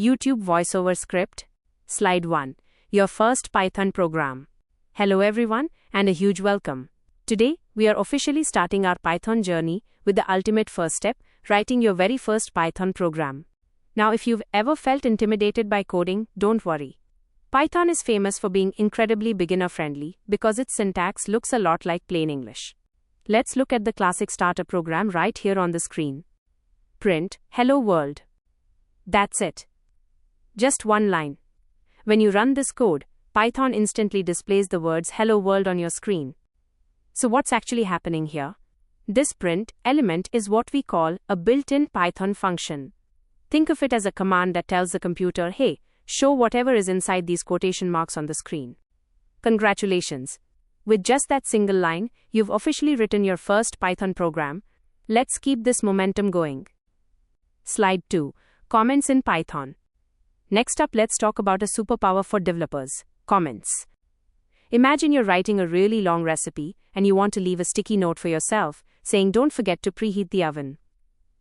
YouTube voiceover script. Slide 1. Your first Python program. Hello everyone, and a huge welcome. Today, we are officially starting our Python journey with the ultimate first step, writing your very first Python program. Now, if you've ever felt intimidated by coding, don't worry. Python is famous for being incredibly beginner-friendly because its syntax looks a lot like plain English. Let's look at the classic starter program right here on the screen. Print, hello world. That's it. Just one line. When you run this code, Python instantly displays the words hello world on your screen. So what's actually happening here? This print element is what we call a built-in Python function. Think of it as a command that tells the computer, hey, show whatever is inside these quotation marks on the screen. Congratulations. With just that single line, you've officially written your first Python program. Let's keep this momentum going. Slide 2. Comments in Python. Next up, let's talk about a superpower for developers, comments. Imagine you're writing a really long recipe and you want to leave a sticky note for yourself, saying don't forget to preheat the oven.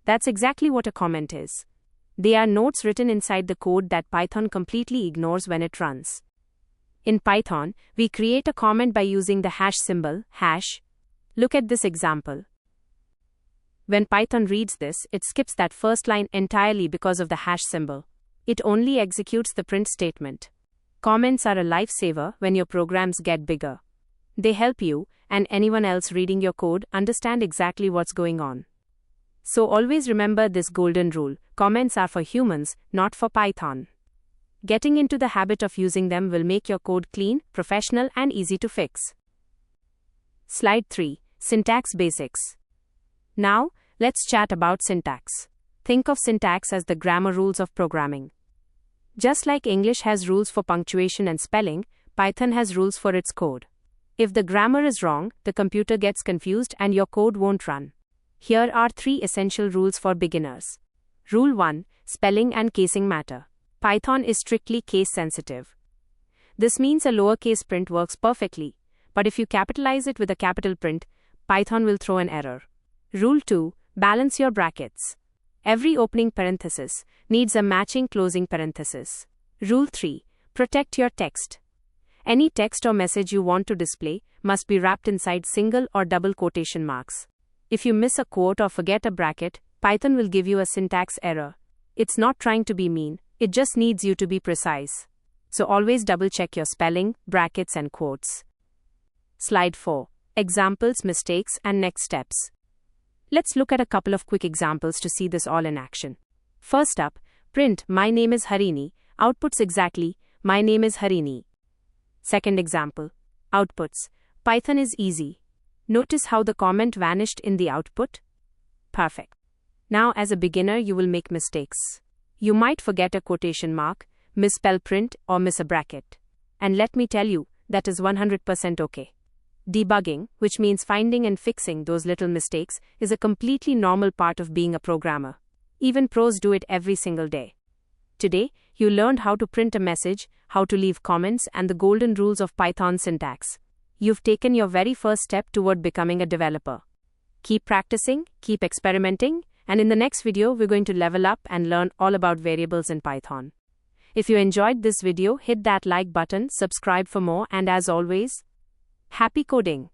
That's exactly what a comment is. They are notes written inside the code that Python completely ignores when it runs. In Python, we create a comment by using the hash symbol, hash. Look at this example. When Python reads this, it skips that first line entirely because of the hash symbol. It only executes the print statement. Comments are a lifesaver when your programs get bigger. They help you, and anyone else reading your code, understand exactly what's going on. So always remember this golden rule: comments are for humans, not for Python. Getting into the habit of using them will make your code clean, professional, and easy to fix. Slide 3. Syntax basics. Now, let's chat about syntax. Think of syntax as the grammar rules of programming. Just like English has rules for punctuation and spelling, Python has rules for its code. If the grammar is wrong, the computer gets confused and your code won't run. Here are 3 essential rules for beginners. Rule 1. Spelling and casing matter. Python is strictly case sensitive. This means a lowercase print works perfectly, but if you capitalize it with a capital print, Python will throw an error. Rule 2. Balance your brackets. Every opening parenthesis needs a matching closing parenthesis. Rule 3. Protect your text. Any text or message you want to display must be wrapped inside single or double quotation marks. If you miss a quote or forget a bracket, Python will give you a syntax error. It's not trying to be mean, it just needs you to be precise. So always double check your spelling, brackets, and quotes. Slide 4. Examples, mistakes, and next steps. Let's look at a couple of quick examples to see this all in action. First up, print my name is Harini outputs exactly my name is Harini. Second example, outputs Python is easy. Notice how the comment vanished in the output? Perfect. Now, as a beginner, you will make mistakes. You might forget a quotation mark, misspell print, or miss a bracket. And let me tell you, that is 100% okay. Debugging, which means finding and fixing those little mistakes, is a completely normal part of being a programmer. Even pros do it every single day. Today, you learned how to print a message, how to leave comments, and the golden rules of Python syntax. You've taken your very first step toward becoming a developer. Keep practicing, keep experimenting, and in the next video, we're going to level up and learn all about variables in Python. If you enjoyed this video, hit that like button, subscribe for more, and as always, happy coding!